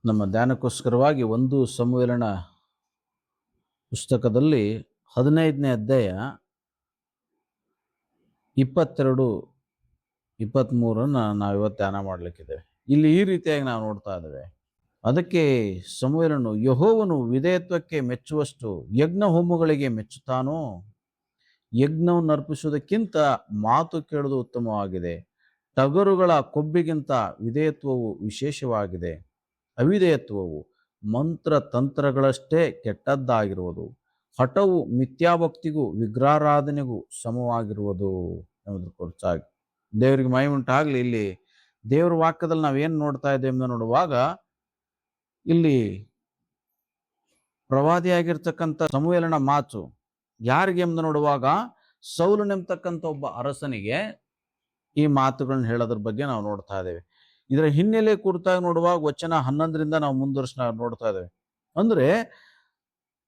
ನಮ್ಮ ಧ್ಯಾನಕ್ಕೋಸ್ಕರವಾಗಿ 1 ಸಮುವೇಲನ ಪುಸ್ತಕದಲ್ಲಿ 15ನೇ ಅಧ್ಯಾಯ 22, 23 ನಾವಿವತ್ತು ಧ್ಯಾನ ಮಾಡಲಿಕ್ಕಿದ್ದೇವೆ. ಇಲ್ಲಿ ಈ ರೀತಿಯಾಗಿ ನಾವು ನೋಡ್ತಾ ಇದ್ದೇವೆ. ಅದಕ್ಕೆ ಸಮುವೇಲನು, ಯೆಹೋವನು ವಿಧೇಯತ್ವಕ್ಕೆ ಮೆಚ್ಚುವಷ್ಟು ಯಜ್ಞ ಹೋಮಗಳಿಗೆ ಮೆಚ್ಚುತ್ತಾನೋ? ಯಜ್ಞವನ್ನು ಅರ್ಪಿಸುವುದಕ್ಕಿಂತ ಮಾತು ಕೇಳುವುದು ಉತ್ತಮವಾಗಿದೆ. ಟಗರುಗಳ ಕೊಬ್ಬಿಗಿಂತ ವಿಧೇಯತ್ವವು ವಿಶೇಷವಾಗಿದೆ. ಅವಿಧೇಯತ್ವವು ಮಂತ್ರ ತಂತ್ರಗಳಷ್ಟೇ ಕೆಟ್ಟದ್ದಾಗಿರುವುದು. ಹಠವು ಮಿಥ್ಯಾಭಕ್ತಿಗೂ ವಿಗ್ರಹಾರಾಧನೆಗೂ ಸಮವಾಗಿರುವುದು ಎಂಬುದು ಕುರಿತಾಗಿ ದೇವರಿಗೆ ಮಹಿಮೆ ಉಂಟಾಗಲಿ. ಇಲ್ಲಿ ದೇವರ ವಾಕ್ಯದಲ್ಲಿ ನಾವೇನು ನೋಡ್ತಾ ಇದ್ದೇವೆ ಎಂದು ನೋಡುವಾಗ, ಇಲ್ಲಿ ಪ್ರವಾದಿಯಾಗಿರ್ತಕ್ಕಂಥ ಸಮುವೇಲನ ಮಾತು ಯಾರಿಗೆ ಎಂದು ನೋಡುವಾಗ, ಸೌಲನೆಂಬತಕ್ಕಂಥ ಒಬ್ಬ ಅರಸನಿಗೆ ಈ ಮಾತುಗಳನ್ನ ಹೇಳೋದ್ರ ಬಗ್ಗೆ ನಾವು ನೋಡ್ತಾ ಇದ್ದೇವೆ. ಇದರ ಹಿನ್ನೆಲೆ ಕುರಿತಾಗಿ ನೋಡುವಾಗ ವಚನ 11ರಿಂದ ನಾವು ಮುಂದುವರಿಸಿ ನೋಡ್ತಾ ಇದ್ದೇವೆ. ಅಂದ್ರೆ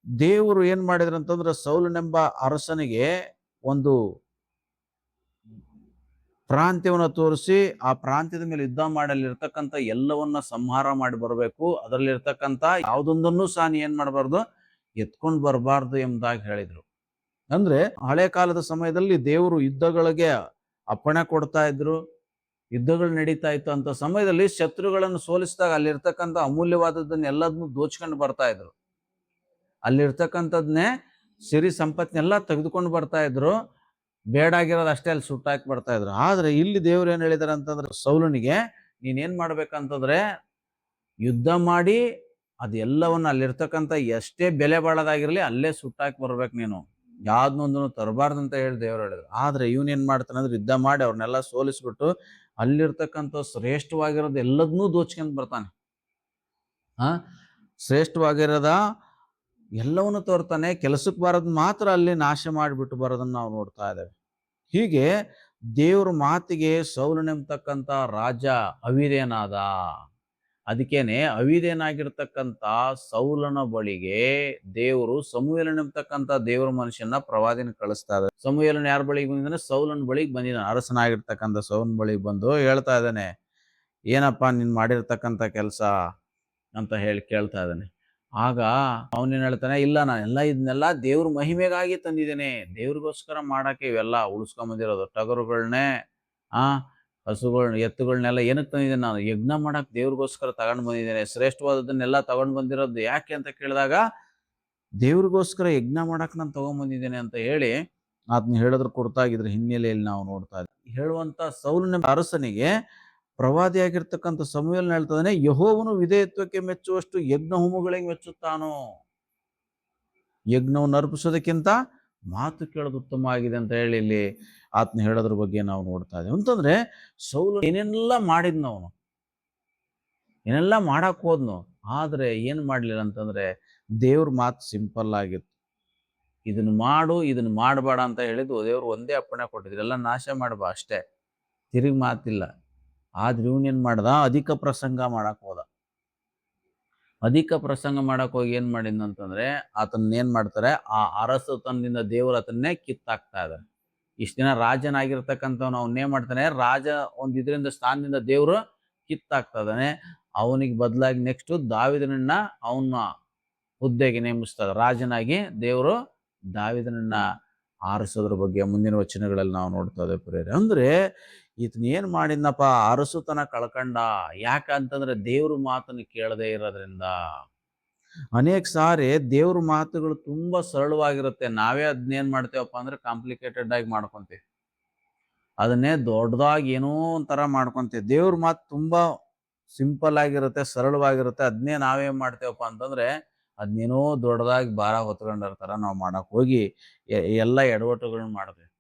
ದೇವರು ಏನ್ ಮಾಡಿದ್ರು ಅಂತಂದ್ರೆ, ಸೌಲನೆಂಬ ಅರಸನಿಗೆ ಒಂದು ಪ್ರಾಂತ್ಯವನ್ನು ತೋರಿಸಿ ಆ ಪ್ರಾಂತ್ಯದ ಮೇಲೆ ಯುದ್ಧ ಮಾಡಲಿರ್ತಕ್ಕಂಥ ಎಲ್ಲವನ್ನ ಸಂಹಾರ ಮಾಡಿ ಬರಬೇಕು. ಅದರಲ್ಲಿರ್ತಕ್ಕಂಥ ಯಾವುದೊಂದನ್ನು ಸಹ ನೀ ಏನ್ ಮಾಡಬಾರ್ದು, ಎತ್ಕೊಂಡು ಬರಬಾರ್ದು ಎಂಬುದಾಗಿ ಹೇಳಿದ್ರು. ಅಂದ್ರೆ ಹಳೆ ಕಾಲದ ಸಮಯದಲ್ಲಿ ದೇವರು ಯುದ್ಧಗಳಿಗೆ ಅಪ್ಪಣೆ ಕೊಡ್ತಾ ಇದ್ರು, ಯುದ್ಧಗಳು ನಡೀತಾ ಇತ್ತು. ಅಂತ ಸಮಯದಲ್ಲಿ ಶತ್ರುಗಳನ್ನು ಸೋಲಿಸಿದಾಗ ಅಲ್ಲಿರ್ತಕ್ಕಂಥ ಅಮೂಲ್ಯವಾದದ್ದನ್ನ ಎಲ್ಲದನ್ನು ದೋಚ್ಕೊಂಡು ಬರ್ತಾ ಇದ್ರು. ಅಲ್ಲಿರ್ತಕ್ಕಂಥದ್ನೇ ಸಿರಿ ಸಂಪತ್ನೆಲ್ಲ ತೆಗೆದುಕೊಂಡು ಬರ್ತಾ ಇದ್ರು. ಬೇಡಾಗಿರೋದು ಅಷ್ಟೇ ಅಲ್ಲಿ ಸುಟ್ಟಾಕಿ ಬರ್ತಾ ಇದ್ರು. ಆದ್ರೆ ಇಲ್ಲಿ ದೇವ್ರು ಏನ್ ಹೇಳಿದಾರೆ ಅಂತಂದ್ರೆ, ಸೌಲನಿಗೆ ನೀನೇನ್ ಮಾಡ್ಬೇಕಂತಂದ್ರೆ, ಯುದ್ಧ ಮಾಡಿ ಅದೆಲ್ಲವನ್ನ ಅಲ್ಲಿರ್ತಕ್ಕಂಥ ಎಷ್ಟೇ ಬೆಲೆ ಬಾಳೋದಾಗಿರ್ಲಿ ಅಲ್ಲೇ ಸುಟ್ಟಾಕಿ ಬರ್ಬೇಕು, ನೀನು ಯಾವ್ದನ್ನೊಂದನ್ನು ತರಬಾರ್ದು ಅಂತ ಹೇಳಿ ದೇವ್ರು ಹೇಳಿದ್ರು. ಆದ್ರೆ ಇವನ್ ಮಾಡ್ತಾನೆ ಅಂದ್ರೆ, ಯುದ್ಧ ಮಾಡಿ ಅವ್ರನ್ನೆಲ್ಲ ಸೋಲಿಸ್ಬಿಟ್ಟು ಅಲ್ಲಿರ್ತಕ್ಕಂಥ ಶ್ರೇಷ್ಠವಾಗಿರೋದು ಎಲ್ಲದನ್ನೂ ದೋಚ್ಕೊಂಡ್ ಬರ್ತಾನೆ. ಶ್ರೇಷ್ಠವಾಗಿರೋದ ಎಲ್ಲವನ್ನು ತೋರ್ತಾನೆ, ಕೆಲಸಕ್ಕೆ ಬರೋದ್ ಮಾತ್ರ ಅಲ್ಲಿ ನಾಶ ಮಾಡಿಬಿಟ್ಟು ಬರೋದನ್ನ ನಾವು ನೋಡ್ತಾ ಇದ್ದೇವೆ. ಹೀಗೆ ದೇವ್ರ ಮಾತಿಗೆ ಸೌಲನೆಂಬತಕ್ಕಂಥ ರಾಜ ಅವಿಧೇಯನಾದ. ಅದಕ್ಕೇನೆ ಅವಿಧೇಯನಾಗಿರ್ತಕ್ಕಂಥ ಸೌಲನ ಬಳಿಗೆ ದೇವರು ಸಮುವೇಲನೆಂಬತಕ್ಕಂಥ ದೇವರ ಮನುಷ್ಯನ ಪ್ರವಾದಿನ ಕಳಿಸ್ತಾ ಇದ್ದಾರೆ. ಸಮುವೇಲನ ಯಾರ ಬಳಿಗೆ ಬಂದಿದ್ದಾನೆ? ಸೌಲನ ಬಳಿಗೆ ಬಂದಿದ್ದಾನೆ. ಅರಸನಾಗಿರ್ತಕ್ಕಂಥ ಸೌಲನ ಬಳಿಗೆ ಬಂದು ಹೇಳ್ತಾ ಇದ್ದಾನೆ, ಏನಪ್ಪಾ ನೀನ್ ಮಾಡಿರ್ತಕ್ಕಂಥ ಕೆಲಸ ಅಂತ ಹೇಳಿ ಕೇಳ್ತಾ ಇದ್ದಾನೆ. ಆಗ ಅವನೇನ್ ಹೇಳ್ತಾನೆ, ಇಲ್ಲ ನಾನೆಲ್ಲ ಇದನ್ನೆಲ್ಲ ದೇವ್ರ ಮಹಿಮೆಗಾಗಿ ತಂದಿದ್ದೇನೆ, ದೇವ್ರಿಗೋಸ್ಕರ ಮಾಡಕ್ಕೆ ಇವೆಲ್ಲ ಉಳಿಸ್ಕೊಂಬಂದಿರೋದು. ಟಗರುಗಳನ್ನೇ ಹಸುಗಳನ್ನ ಎತ್ತುಗಳನ್ನೆಲ್ಲ ಏನಕ್ಕೆ ತಂದಿದ್ದೇನೆ? ನಾನು ಯಜ್ಞ ಮಾಡಕ್ ದೇವ್ರಿಗೋಸ್ಕರ ತಗೊಂಡು ಬಂದಿದ್ದೇನೆ. ಶ್ರೇಷ್ಠವಾದದನ್ನೆಲ್ಲ ತಗೊಂಡು ಬಂದಿರೋದು ಯಾಕೆ ಅಂತ ಕೇಳಿದಾಗ, ದೇವ್ರಿಗೋಸ್ಕರ ಯಜ್ಞ ಮಾಡಕ್ ನಾನು ತಗೊಂಡ್ಬಂದಿದ್ದೇನೆ ಅಂತ ಹೇಳಿ ಅದನ್ನ ಹೇಳೋದ್ರ ಕುರಿತಾಗಿದ್ರ ಹಿನ್ನೆಲೆಯಲ್ಲಿ ನಾವು ನೋಡ್ತಾ ಇದ್ದೀವಿ. ಹೇಳುವಂತ ಸೌಲನ ಅರಸನಿಗೆ ಪ್ರವಾದಿಯಾಗಿರ್ತಕ್ಕಂಥ ಸಮುವೇಲನ ಹೇಳ್ತಾನೆ, ಯೆಹೋವನು ವಿಧೇಯತ್ವಕ್ಕೆ ಮೆಚ್ಚುವಷ್ಟು ಯಜ್ಞ ಹೋಮಗಳಿಗೆ ಮೆಚ್ಚುತ್ತಾನೋ? ಯಜ್ಞವನ್ನು ಅರ್ಪಿಸೋದಕ್ಕಿಂತ ಮಾತು ಕೇಳೋದು ಉತ್ತಮ ಆಗಿದೆ ಅಂತ ಹೇಳಿ ಇಲ್ಲಿ ಆತನ ಹೇಳೋದ್ರ ಬಗ್ಗೆ ನಾವು ನೋಡ್ತಾ ಇದ್ದೇವೆ. ಅಂತಂದ್ರೆ ಸೌಲ ಏನೆಲ್ಲ ಮಾಡಿದ್ನು, ಅವನು ಏನೆಲ್ಲ ಮಾಡಕ್ ಹೋದ್ನು, ಆದ್ರೆ ಏನ್ ಮಾಡ್ಲಿಲ್ಲ ಅಂತಂದ್ರೆ, ದೇವ್ರ ಮಾತು ಸಿಂಪಲ್ ಆಗಿತ್ತು. ಇದನ್ನ ಮಾಡು, ಇದನ್ನ ಮಾಡಬೇಡ ಅಂತ ಹೇಳಿದ್ದು ದೇವ್ರು ಒಂದೇ ಅಪ್ಪಣೆ ಕೊಟ್ಟಿದ್ರು, ಎಲ್ಲ ನಾಶ ಮಾಡಬಾ ಅಷ್ಟೇ, ತಿರುಗಿ ಮಾತಿಲ್ಲ. ಆದ್ರೆ ಇವನೇನ್ ಮಾಡ್ದ? ಅಧಿಕ ಪ್ರಸಂಗ ಮಾಡಕ್ ಹೋದ. ಅಧಿಕ ಪ್ರಸಂಗ ಮಾಡಕ್ ಹೋಗಿ ಏನ್ ಮಾಡಿದ್ನಂತಂದ್ರೆ, ಆತನ್ನೇನ್ ಮಾಡ್ತಾರೆ, ಆ ಅರಸತನದಿಂದ ದೇವರು ಆತನ್ನೇ ಕಿತ್ತಾಕ್ತಾ ಇದ್ದಾರೆ. ಇಷ್ಟ ದಿನ ರಾಜನಾಗಿರ್ತಕ್ಕಂಥವ್ನು ಅವನ್ನೇನ್ ಮಾಡ್ತಾನೆ, ರಾಜ ಒಂದ್ ಇದರಿಂದ ಸ್ಥಾನದಿಂದ ದೇವ್ರು ಕಿತ್ತಾಕ್ತಾ ಇದ್ದಾನೆ. ಅವನಿಗೆ ಬದಲಾಗಿ ನೆಕ್ಸ್ಟ್ ದಾವಿದನನ್ನ ಅವನ ಹುದ್ದೆಗೆ ನೇಮಿಸ್ತಾರೆ. ರಾಜನಾಗಿ ದೇವರು ದಾವಿದನನ್ನ ಆರಿಸೋದ್ರ ಬಗ್ಗೆ ಮುಂದಿನ ವಚನಗಳಲ್ಲಿ ನಾವು ನೋಡ್ತಾ ಇದ್ದೇವೆ ಪ್ರಿಯರೇ. ಅಂದ್ರೆ ಈತನ ಏನ್ ಮಾಡಿದ್ನಪ್ಪ, ಅರಸುತನ ಕಳ್ಕಂಡ. ಯಾಕಂತಂದ್ರೆ ದೇವ್ರ ಮಾತನ್ನು ಕೇಳದೆ ಇರೋದ್ರಿಂದ. ಅನೇಕ ಸಾರಿ ದೇವ್ರ ಮಾತುಗಳು ತುಂಬಾ ಸರಳವಾಗಿರುತ್ತೆ, ನಾವೇ ಅದನ್ನೇನ್ ಮಾಡ್ತೇವಪ್ಪ ಅಂದ್ರೆ ಕಾಂಪ್ಲಿಕೇಟೆಡ್ ಆಗಿ ಮಾಡ್ಕೊಂತೀವಿ, ಅದನ್ನೇ ದೊಡ್ಡದಾಗಿ ಏನೋ ಒಂಥರ ಮಾಡ್ಕೊಂತೀವಿ. ದೇವ್ರ ಮಾತು ತುಂಬಾ ಸಿಂಪಲ್ ಆಗಿರುತ್ತೆ, ಸರಳವಾಗಿರುತ್ತೆ. ಅದನ್ನೇ ನಾವೇನ್ ಮಾಡ್ತೇವಪ್ಪ ಅಂತಂದ್ರೆ, ಅದನ್ನೇನೋ ದೊಡ್ಡದಾಗಿ ಭಾರ ಹೊತ್ಕೊಂಡಿರ್ತಾರ ನಾವು ಮಾಡಕ್ ಹೋಗಿ ಎಲ್ಲ ಎಡವಟ್ಟುಗಳನ್ನ ಮಾಡ್ತೇವೆ.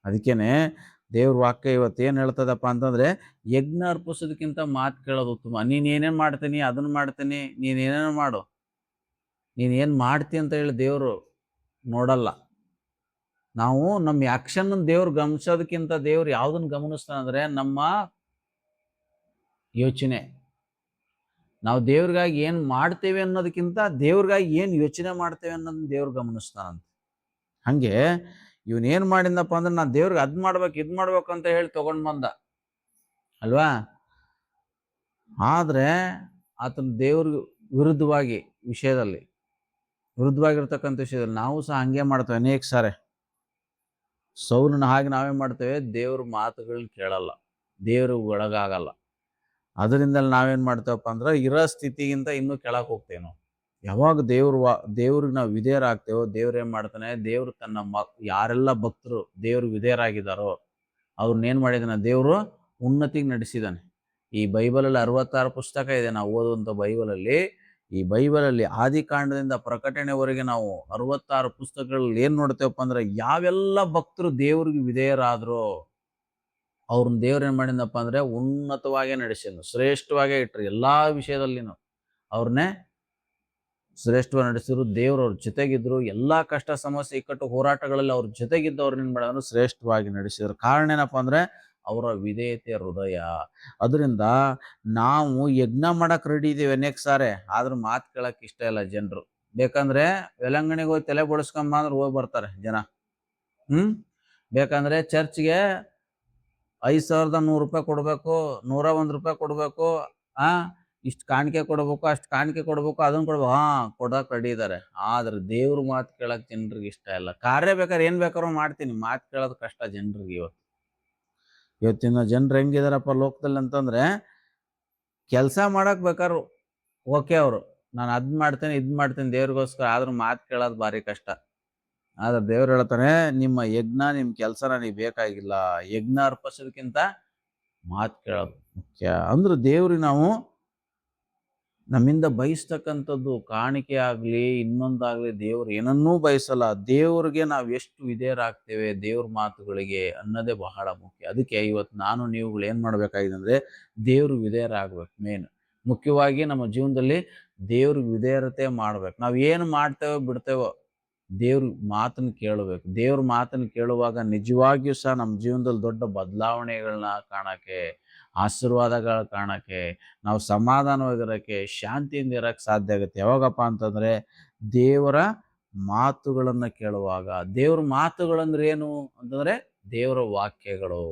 ಅದಕ್ಕೇನೆ ದೇವ್ರ ವಾಕ್ಯ ಇವತ್ತೇನ್ ಹೇಳ್ತದಪ್ಪ ಅಂತಂದ್ರೆ, ಯಜ್ಞ ಅರ್ಪಿಸೋದಕ್ಕಿಂತ ಮಾತು ಕೇಳೋದು ಉತ್ತಮ. ನೀನ್ ಏನೇನ್ ಮಾಡ್ತೀನಿ ಅದನ್ನ ಮಾಡ್ತೀನಿ, ನೀನ್ ಏನೇನು ಮಾಡು, ನೀನ್ ಏನ್ ಮಾಡ್ತಿ ಅಂತ ಹೇಳಿ ದೇವ್ರು ನೋಡಲ್ಲ. ನಾವು ನಮ್ಮ ಆಕ್ಷನ್ ದೇವ್ರು ಗಮನಿಸೋದಕ್ಕಿಂತ ದೇವ್ರು ಯಾವ್ದನ್ನ ಗಮನಿಸ್ತಾನೆ ಅಂದ್ರೆ, ನಮ್ಮ ಯೋಚನೆ. ನಾವು ದೇವ್ರಿಗಾಗಿ ಏನ್ ಮಾಡ್ತೇವೆ ಅನ್ನೋದಕ್ಕಿಂತ ದೇವ್ರಿಗಾಗಿ ಏನ್ ಯೋಚನೆ ಮಾಡ್ತೇವೆ ಅನ್ನೋದನ್ನ ದೇವ್ರು ಗಮನಿಸ್ತಾನಂತ. ಹಂಗೆ ಇವನೇನ್ ಮಾಡಿದ್ನಪ್ಪ ಅಂದ್ರೆ, ನಾನು ದೇವ್ರಿಗೆ ಅದ್ ಮಾಡ್ಬೇಕು ಇದ್ ಮಾಡ್ಬೇಕು ಅಂತ ಹೇಳಿ ತಗೊಂಡ್ ಬಂದ ಅಲ್ವಾ. ಆದ್ರೆ ಆತನ ದೇವ್ರಿಗೆ ವಿರುದ್ಧವಾಗಿ ವಿರುದ್ಧವಾಗಿರ್ತಕ್ಕಂಥ ವಿಷಯದಲ್ಲಿ ನಾವು ಸಹ ಹಂಗೆ ಮಾಡ್ತೇವೆ ಅನೇಕ ಸಾರಿ. ಸೌಲನ ಹಾಗೆ ನಾವೇ ಮಾಡ್ತೇವೆ, ದೇವ್ರ ಮಾತುಗಳನ್ನ ಕೇಳಲ್ಲ, ದೇವ್ರಿಗೆ ಒಳಗಾಗಲ್ಲ. ಅದರಿಂದ ನಾವೇನು ಮಾಡ್ತೇವಪ್ಪ ಅಂದ್ರೆ ಇರೋ ಸ್ಥಿತಿಗಿಂತ ಇನ್ನೂ ಕೆಳಗೆ ಹೋಗ್ತೇವೆ ನಾವು. ಯಾವಾಗ ದೇವ್ರಿಗೆ ನಾವು ವಿಧೇಯರಾಗ್ತೇವೋ ದೇವ್ರು ಏನು ಮಾಡ್ತಾನೆ, ದೇವ್ರು ತನ್ನ ಯಾರೆಲ್ಲ ಭಕ್ತರು ದೇವ್ರಿಗೆ ವಿಧೇಯರಾಗಿದ್ದಾರೋ ಅವ್ರನ್ನೇನು ಮಾಡಿದಾನೆ, ದೇವರು ಉನ್ನತಿಗೆ ನಡೆಸಿದ್ದಾನೆ. ಈ ಬೈಬಲಲ್ಲಿ 66 ಪುಸ್ತಕ ಇದೆ ನಾವು ಓದುವಂಥ ಬೈಬಲಲ್ಲಿ. ಈ ಬೈಬಲಲ್ಲಿ ಆದಿಕಾಂಡದಿಂದ ಪ್ರಕಟಣೆವರೆಗೆ ನಾವು 66 ಪುಸ್ತಕಗಳಲ್ಲಿ ಏನು ನೋಡ್ತೇವಪ್ಪ ಅಂದ್ರೆ, ಯಾವೆಲ್ಲ ಭಕ್ತರು ದೇವ್ರಿಗೆ ವಿಧೇಯರಾದ್ರು ಅವ್ರನ್ನ ದೇವ್ರು ಏನು ಮಾಡಿದಪ್ಪ ಅಂದ್ರೆ ಉನ್ನತವಾಗೇ ನಡೆಸಿದ್ನು, ಶ್ರೇಷ್ಠವಾಗೇ ಇಟ್ರು. ಎಲ್ಲಾ ವಿಷಯದಲ್ಲಿನೂ ಅವ್ರನ್ನೇ ಶ್ರೇಷ್ಠವಾಗಿ ನಡೆಸಿದ್ರು. ದೇವ್ರು ಅವ್ರ ಜೊತೆಗಿದ್ರು. ಎಲ್ಲಾ ಕಷ್ಟ ಸಮಸ್ಯೆ ಇಕ್ಕಟ್ಟು ಹೋರಾಟಗಳಲ್ಲಿ ಅವ್ರ ಜೊತೆಗಿದ್ದು ಅವ್ರನ್ನ ಮಾಡಿದ್ರು, ಶ್ರೇಷ್ಠವಾಗಿ ನಡೆಸಿದ್ರು. ಕಾರಣ ಏನಪ್ಪ ಅಂದ್ರೆ ಅವರ ವಿಧೇಯತೆ ಹೃದಯ. ಅದರಿಂದ ನಾವು ಯಜ್ಞ ಮಾಡಕ್ ರೆಡಿ ಇದೀವಿ ಅನೇಕ ಸಾರೆ, ಆದ್ರೂ ಮಾತು ಕೇಳಕ್ ಇಷ್ಟ ಇಲ್ಲ ಜನರು. ಬೇಕಂದ್ರೆ ವೆಲಂಗಣಿಗೆ ಹೋಗಿ ತಲೆ ಬಡಿಸ್ಕೊಂಬ ಅಂದ್ರೆ ಹೋಗಿ ಬರ್ತಾರೆ ಜನ. ಬೇಕಂದ್ರೆ ಚರ್ಚ್ಗೆ 5100 ರೂಪಾಯಿ ಕೊಡ್ಬೇಕು, 101 ರೂಪಾಯಿ ಕೊಡ್ಬೇಕು, ಇಷ್ಟು ಕಾಣಿಕೆ ಕೊಡ್ಬೇಕು, ಅಷ್ಟು ಕಾಣಿಕೆ ಕೊಡ್ಬೇಕು, ಅದನ್ನ ಕೊಡ್ಬೇಕು, ಕೊಡಕ್ ರೆಡಿ ಇದ್ದಾರೆ. ಆದ್ರೆ ದೇವ್ರ ಮಾತು ಕೇಳಕ್ ಜನರಿಗೆ ಇಷ್ಟ ಇಲ್ಲ. ಕಾರ್ಯ ಬೇಕಾದ್ರೆ ಏನ್ ಬೇಕಾದ್ರೂ ಮಾಡ್ತೀನಿ, ಮಾತು ಕೇಳೋದು ಕಷ್ಟ ಜನರಿಗೆ. ಇವತ್ತಿನ ಜನರು ಹೆಂಗಿದಾರಪ್ಪ ಲೋಕದಲ್ಲಿ ಅಂತಂದ್ರೆ, ಕೆಲಸ ಮಾಡಕ್ ಬೇಕಾದ್ರು ಓಕೆ ಅವರು, ನಾನು ಅದ್ ಮಾಡ್ತೇನೆ ಇದ್ ಮಾಡ್ತೇನೆ ದೇವ್ರಿಗೋಸ್ಕರ, ಆದ್ರೂ ಮಾತು ಕೇಳೋದು ಭಾರಿ ಕಷ್ಟ. ಆದ್ರೆ ದೇವ್ರು ಹೇಳ್ತಾನೆ, ನಿಮ್ಮ ಯಜ್ಞ ನಿಮ್ ಕೆಲಸ ನನಗೆ ಬೇಕಾಗಿಲ್ಲ, ಯಜ್ಞ ಅರ್ಪಿಸೋದಕ್ಕಿಂತ ಮಾತು ಕೇಳೋದು ಮುಖ್ಯ. ಅಂದ್ರೆ ದೇವ್ರಿಗೆ ನಾವು ನಮ್ಮಿಂದ ಬಯಸ್ತಕ್ಕಂಥದ್ದು ಕಾಣಿಕೆ ಆಗ್ಲಿ ಇನ್ನೊಂದಾಗ್ಲಿ ದೇವ್ರು ಏನನ್ನೂ ಬಯಸಲ್ಲ. ದೇವ್ರಿಗೆ ನಾವು ಎಷ್ಟು ವಿಧೇಯರಾಗ್ತೇವೆ ದೇವ್ರ ಮಾತುಗಳಿಗೆ ಅನ್ನೋದೇ ಬಹಳ ಮುಖ್ಯ. ಅದಕ್ಕೆ ಇವತ್ತು ನಾನು ನೀವುಗಳು ಏನ್ ಮಾಡ್ಬೇಕಾಗಿದೆ ಅಂದ್ರೆ ದೇವ್ರಿಗೆ ವಿಧೇಯರಾಗ್ಬೇಕು. ಮುಖ್ಯವಾಗಿ ನಮ್ಮ ಜೀವನದಲ್ಲಿ ದೇವ್ರಿಗೆ ವಿಧೇಯರತೆ ಮಾಡ್ಬೇಕು. ನಾವ್ ಏನು ಮಾಡ್ತೇವೋ ಬಿಡ್ತೇವೋ ದೇವ್ರ ಮಾತನ್ನು ಕೇಳಬೇಕು. ದೇವ್ರ ಮಾತನ್ನು ಕೇಳುವಾಗ ನಿಜವಾಗಿಯೂ ಸಹ ನಮ್ಮ ಜೀವನದಲ್ಲಿ ದೊಡ್ಡ ಬದಲಾವಣೆಗಳನ್ನ ಕಾಣಕ್ಕೆ, ಆಶೀರ್ವಾದಗಳ ಕಾಣಕ್ಕೆ, ನಾವು ಸಮಾಧಾನವಾಗಿರೋಕ್ಕೆ, ಶಾಂತಿಯಿಂದ ಇರಕ್ಕೆ ಸಾಧ್ಯ ಆಗುತ್ತೆ. ಯಾವಾಗಪ್ಪ ಅಂತಂದ್ರೆ ದೇವರ ಮಾತುಗಳನ್ನ ಕೇಳುವಾಗ. ದೇವ್ರ ಮಾತುಗಳಂದ್ರೆ ಏನು ಅಂತಂದ್ರೆ ದೇವರ ವಾಕ್ಯಗಳು.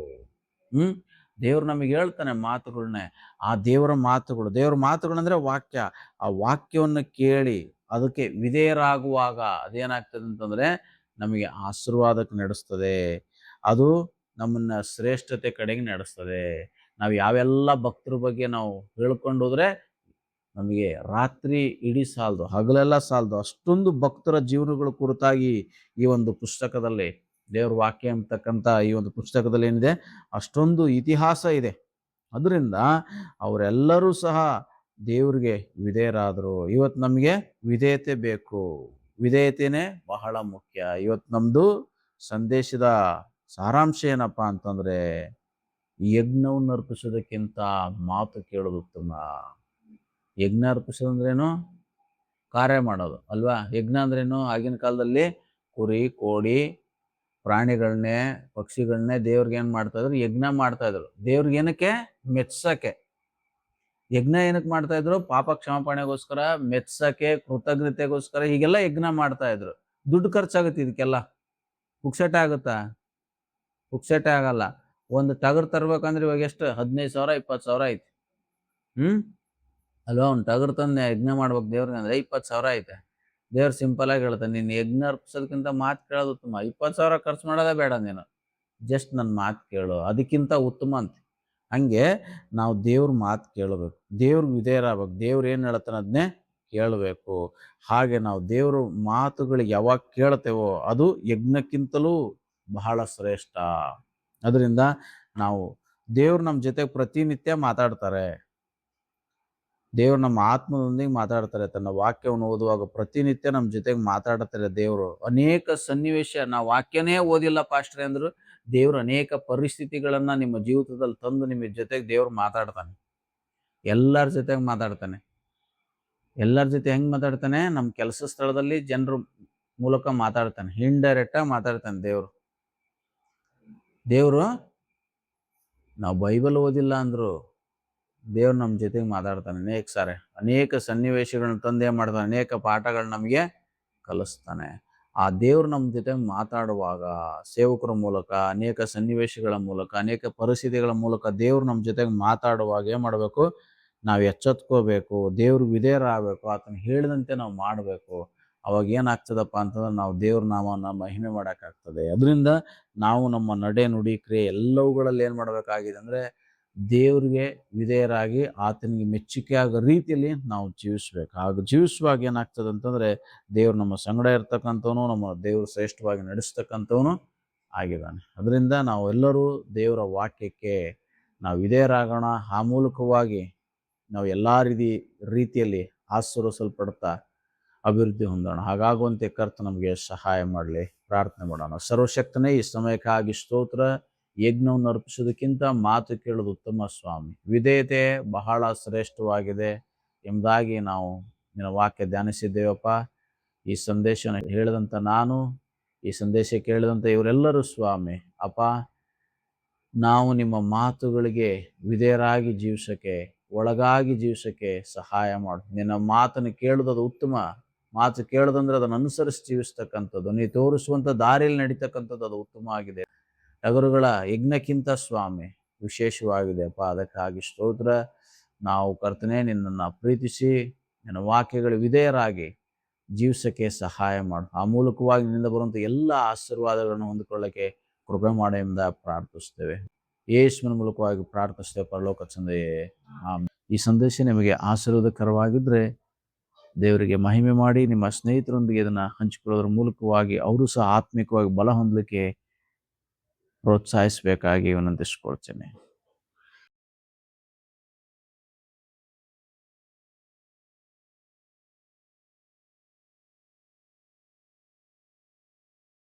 ದೇವ್ರು ನಮಗೆ ಹೇಳ್ತಾನೆ ಮಾತುಗಳನ್ನೇ. ಆ ದೇವರ ಮಾತುಗಳಂದ್ರೆ ವಾಕ್ಯ. ಆ ವಾಕ್ಯವನ್ನು ಕೇಳಿ ಅದಕ್ಕೆ ವಿಧೇಯರಾಗುವಾಗ ಅದೇನಾಗ್ತದೆ ಅಂತಂದ್ರೆ ನಮಗೆ ಆಶೀರ್ವಾದಕ್ಕೆ ನಡೆಸ್ತದೆ. ಅದು ನಮ್ಮನ್ನ ಶ್ರೇಷ್ಠತೆ ಕಡೆಗೆ ನಡೆಸ್ತದೆ. ನಾವು ಯಾವೆಲ್ಲ ಭಕ್ತರ ಬಗ್ಗೆ ನಾವು ಹೇಳ್ಕೊಂಡು ಹೋದ್ರೆ ನಮಗೆ ರಾತ್ರಿ ಇಡೀ ಸಾಲದು, ಹಗಲೆಲ್ಲ ಸಾಲದು. ಅಷ್ಟೊಂದು ಭಕ್ತರ ಜೀವನಗಳ ಕುರಿತಾಗಿ ಈ ಒಂದು ಪುಸ್ತಕದಲ್ಲಿ, ದೇವ್ರ ವಾಕ್ಯ ಅಂತಕ್ಕಂಥ ಈ ಒಂದು ಪುಸ್ತಕದಲ್ಲಿ ಏನಿದೆ, ಅಷ್ಟೊಂದು ಇತಿಹಾಸ ಇದೆ. ಅದರಿಂದ ಅವರೆಲ್ಲರೂ ಸಹ ದೇವ್ರಿಗೆ ವಿಧೇಯರಾದರು. ಇವತ್ತು ನಮಗೆ ವಿಧೇಯತೆ ಬೇಕು, ವಿಧೇಯತೆನೇ ಬಹಳ ಮುಖ್ಯ. ಇವತ್ತು ನಮ್ದು ಸಂದೇಶದ ಸಾರಾಂಶ ಏನಪ್ಪಾ ಅಂತಂದ್ರೆ, ಯಜ್ಞವನ್ನು ಅರ್ಪಿಸೋದಕ್ಕಿಂತ ಮಾತು ಕೇಳೋದು ಉತ್ತಮ. ಯಜ್ಞ ಅರ್ಪಿಸೋದಂದ್ರೇನು? ಕಾರ್ಯ ಮಾಡೋದು ಅಲ್ವಾ? ಯಜ್ಞ ಅಂದ್ರೇನು? ಆಗಿನ ಕಾಲದಲ್ಲಿ ಕುರಿ ಕೋಡಿ ಪ್ರಾಣಿಗಳನ್ನೇ ಪಕ್ಷಿಗಳನ್ನೇ ದೇವ್ರಿಗೆ ಏನ್ ಮಾಡ್ತಾ ಇದ್ರು? ಯಜ್ಞ ಮಾಡ್ತಾ ಇದ್ರು. ದೇವ್ರಿಗೆ ಏನಕ್ಕೆ? ಮೆಚ್ಚಕ್ಕೆ. ಯಜ್ಞ ಏನಕ್ಕೆ ಮಾಡ್ತಾ ಇದ್ರು? ಪಾಪ ಕ್ಷಮಾಪಣೆಗೋಸ್ಕರ, ಮೆಚ್ಚಕ್ಕೆ, ಕೃತಜ್ಞತೆಗೋಸ್ಕರ, ಹೀಗೆಲ್ಲ ಯಜ್ಞ ಮಾಡ್ತಾ ಇದ್ರು. ದುಡ್ಡು ಖರ್ಚಾಗುತ್ತೆ ಇದಕ್ಕೆಲ್ಲ. ಪುಕ್ಸಟೆ ಆಗುತ್ತಾ? ಪುಕ್ಸಟೆ ಆಗಲ್ಲ. ಒಂದು ಟಗರ್ ತರ್ಬೇಕಂದ್ರೆ ಇವಾಗ ಎಷ್ಟು? 15,000 20,000 ಐತಿ. ಅಲ್ವಾ? ಒಂದು ಟಗರ್ ತಂದು ಯಜ್ಞ ಮಾಡ್ಬೇಕು ದೇವ್ರಿಗೆ ಅಂದ್ರೆ 20,000 ಐತೆ. ದೇವ್ರು ಸಿಂಪಲ್ ಆಗಿ ಹೇಳ್ತಾನೆ, ನೀನು ಯಜ್ಞ ಅರ್ಪಿಸೋದಕ್ಕಿಂತ ಮಾತು ಕೇಳೋದು ಉತ್ತಮ. 20,000 ಖರ್ಚು ಮಾಡೋದೇ ಬೇಡ ನೀನು, ಜಸ್ಟ್ ನನ್ನ ಮಾತು ಕೇಳು, ಅದಕ್ಕಿಂತ ಉತ್ತಮ ಅಂತ. ಹಂಗೆ ನಾವು ದೇವ್ರ ಮಾತು ಕೇಳಬೇಕು, ದೇವ್ರಿಗೆ ವಿಧೇಯರಾಗಬೇಕು. ದೇವ್ರು ಏನು ಹೇಳ್ತಾನೆ ಅದನ್ನೇ ಕೇಳಬೇಕು. ಹಾಗೆ ನಾವು ದೇವ್ರ ಮಾತುಗಳಿಗೆ ಯಾವಾಗ ಕೇಳ್ತೇವೋ ಅದು ಯಜ್ಞಕ್ಕಿಂತಲೂ ಬಹಳ ಶ್ರೇಷ್ಠ. ಅದರಿಂದ ನಾವು ದೇವ್ರು ನಮ್ಮ ಜೊತೆಗೆ ಪ್ರತಿನಿತ್ಯ ಮಾತಾಡ್ತಾರೆ. ದೇವ್ರು ನಮ್ಮ ಆತ್ಮದೊಂದಿಗೆ ಮಾತಾಡ್ತಾರೆ. ತನ್ನ ವಾಕ್ಯವನ್ನು ಓದುವಾಗ ಪ್ರತಿನಿತ್ಯ ನಮ್ಮ ಜೊತೆಗೆ ಮಾತಾಡ್ತಾರೆ ದೇವರು. ಅನೇಕ ಸನ್ನಿವೇಶ, ನಾವು ವಾಕ್ಯನೇ ಓದಿಲ್ಲ ಪಾಸ್ಟ್ರೆ ಅಂದ್ರು ದೇವ್ರು ಅನೇಕ ಪರಿಸ್ಥಿತಿಗಳನ್ನ ನಿಮ್ಮ ಜೀವಿತದಲ್ಲಿ ತಂದು ನಿಮ್ಮ ಜೊತೆಗೆ ದೇವ್ರು ಮಾತಾಡ್ತಾನೆ. ಎಲ್ಲರ ಜೊತೆಗೆ ಮಾತಾಡ್ತಾನೆ. ಎಲ್ಲರ ಜೊತೆ ಹೆಂಗ್ ಮಾತಾಡ್ತಾನೆ? ನಮ್ಮ ಕೆಲಸ ಸ್ಥಳದಲ್ಲಿ ಜನರ ಮೂಲಕ ಮಾತಾಡ್ತಾನೆ. ಇಂಡೈರೆಕ್ಟ್ ಆಗಿ ಮಾತಾಡ್ತಾನೆ ದೇವ್ರು. ನಾವು ಬೈಬಲ್ ಓದಿಲ್ಲ ಅಂದ್ರು ದೇವ್ರು ನಮ್ಮ ಜೊತೆಗೆ ಮಾತಾಡ್ತಾನೆ. ಅನೇಕ ಸಾರಿ ಅನೇಕ ಸನ್ನಿವೇಶಗಳನ್ನ ತಂದೆ ಮಾಡ್ತಾನೆ, ಅನೇಕ ಪಾಠಗಳನ್ನ ನಮಗೆ ಕಲಿಸ್ತಾನೆ. ಆ ದೇವ್ರು ನಮ್ಮ ಜೊತೆಗೆ ಮಾತಾಡುವಾಗ ಸೇವಕರ ಮೂಲಕ, ಅನೇಕ ಸನ್ನಿವೇಶಗಳ ಮೂಲಕ, ಅನೇಕ ಪರಿಸ್ಥಿತಿಗಳ ಮೂಲಕ ದೇವ್ರು ನಮ್ಮ ಜೊತೆಗೆ ಮಾತಾಡುವಾಗ ಏನ್ ಮಾಡಬೇಕು? ನಾವು ಎಚ್ಚೆತ್ಕೋಬೇಕು, ದೇವ್ರಿಗೆ ವಿಧೇಯರಾಗಬೇಕು, ಆತನ ಹೇಳಿದಂತೆ ನಾವು ಮಾಡಬೇಕು. ಅವಾಗ ಏನಾಗ್ತದಪ್ಪ ಅಂತಂದ್ರೆ ನಾವು ದೇವ್ರ ನಾಮವನ್ನು ಮಹಿಮೆ ಮಾಡೋಕ್ಕಾಗ್ತದೆ. ಅದರಿಂದ ನಾವು ನಮ್ಮ ನಡೆ ನುಡಿ ಕ್ರಿಯೆ ಎಲ್ಲವುಗಳಲ್ಲಿ ಏನು ಮಾಡಬೇಕಾಗಿದೆ ಅಂದರೆ ದೇವ್ರಿಗೆ ವಿಧೇಯರಾಗಿ ಆತನಿಗೆ ಮೆಚ್ಚುಗೆ ಆಗೋ ರೀತಿಯಲ್ಲಿ ನಾವು ಜೀವಿಸ್ಬೇಕು. ಆಗ ಜೀವಿಸುವಾಗ ಏನಾಗ್ತದೆ ಅಂತಂದರೆ ದೇವ್ರು ನಮ್ಮ ಸಂಗಡ ಇರ್ತಕ್ಕಂಥವನು, ನಮ್ಮ ದೇವರು ಶ್ರೇಷ್ಠವಾಗಿ ನಡೆಸ್ತಕ್ಕಂಥವನು ಆಗಿದ್ದಾನೆ. ಅದರಿಂದ ನಾವು ಎಲ್ಲರೂ ದೇವರ ವಾಕ್ಯಕ್ಕೆ ನಾವು ವಿಧೇಯರಾಗೋಣ. ಆ ಮೂಲಕವಾಗಿ ನಾವು ಎಲ್ಲ ರೀತಿಯಲ್ಲಿ ಆಶೀರ್ವದಿಸಲ್ಪಡ್ತಾ ಅಭಿವೃದ್ಧಿ ಹೊಂದೋಣ. ಹಾಗಾಗುವಂತೆ ಕರ್ತ ನಮಗೆ ಸಹಾಯ ಮಾಡಲಿ. ಪ್ರಾರ್ಥನೆ ಮಾಡೋಣ. ಸರ್ವಶಕ್ತನೇ, ಈ ಸಮಯಕ್ಕಾಗಿ ಸ್ತೋತ್ರ. ಯಜ್ಞವನ್ನು ಅರ್ಪಿಸೋದಕ್ಕಿಂತ ಮಾತು ಕೇಳೋದು ಉತ್ತಮ ಸ್ವಾಮಿ. ವಿಧೇಯತೆ ಬಹಳ ಶ್ರೇಷ್ಠವಾಗಿದೆ ಎಂಬುದಾಗಿ ನಾವು ನಿನ್ನ ವಾಕ್ಯ ಧ್ಯಾನಿಸಿದ್ದೇವಪ್ಪ. ಈ ಸಂದೇಶನ ಹೇಳಿದಂಥ ನಾನು, ಈ ಸಂದೇಶ ಕೇಳಿದಂಥ ಇವರೆಲ್ಲರೂ ಸ್ವಾಮಿ ಅಪ್ಪ, ನಾವು ನಿಮ್ಮ ಮಾತುಗಳಿಗೆ ವಿಧೇಯರಾಗಿ ಜೀವಿಸೋಕ್ಕೆ, ಒಳಗಾಗಿ ಜೀವಿಸೋಕ್ಕೆ ಸಹಾಯ ಮಾಡು. ನಿನ್ನ ಮಾತನ್ನು ಕೇಳೋದು ಉತ್ತಮ. ಮಾತು ಕೇಳೋದಂದ್ರೆ ಅದನ್ನು ಅನುಸರಿಸಿ ಜೀವಿಸ್ತಕ್ಕಂಥದ್ದು, ನೀ ತೋರಿಸುವಂಥ ದಾರಿಯಲ್ಲಿ ನಡೀತಕ್ಕಂಥದ್ದು ಅದು ಉತ್ತಮ ಆಗಿದೆ. ಟಗರುಗಳ ಯಜ್ಞಕ್ಕಿಂತ ಸ್ವಾಮಿ ವಿಶೇಷವಾಗಿದೆ ಅಪ್ಪ. ಅದಕ್ಕಾಗಿ ಸ್ತೋತ್ರ. ನಾವು ಕರ್ತನೆ ನಿನ್ನನ್ನು ಪ್ರೀತಿಸಿ ನಿನ್ನ ವಾಕ್ಯಗಳು ವಿಧೇಯರಾಗಿ ಜೀವಿಸೋಕ್ಕೆ ಸಹಾಯ ಮಾಡು. ಆ ಮೂಲಕವಾಗಿ ನಿನ್ನಿಂದ ಬರುವಂಥ ಎಲ್ಲ ಆಶೀರ್ವಾದಗಳನ್ನು ಹೊಂದಿಕೊಳ್ಳೋಕ್ಕೆ ಕೃಪೆ ಮಾಡು ಎಂಬ ಪ್ರಾರ್ಥಿಸ್ತೇವೆ. ಯೇಸುವಿನ ಮೂಲಕವಾಗಿ ಪ್ರಾರ್ಥಿಸ್ತೇವೆ ಪರಲೋಕ ತಂದೆಯೇ, ಆಮೆನ್. ಈ ಸಂದೇಶ ನಿಮಗೆ ಆಶೀರ್ವಾದಕರವಾಗಿದ್ದರೆ ದೇವರಿಗೆ ಮಹಿಮೆ ಮಾಡಿ ನಿಮ್ಮ ಸ್ನೇಹಿತರೊಂದಿಗೆ ಇದನ್ನು ಹಂಚಿಕೊಳ್ಳೋದ್ರ ಮೂಲಕವಾಗಿ ಅವರು ಸಹ ಆತ್ಮಿಕವಾಗಿ ಬಲ ಹೊಂದಲಿಕ್ಕೆ ಪ್ರೋತ್ಸಾಹಿಸಬೇಕಾಗಿ ವಿನಂತಿಸ್ಕೊಳ್ತೇನೆ.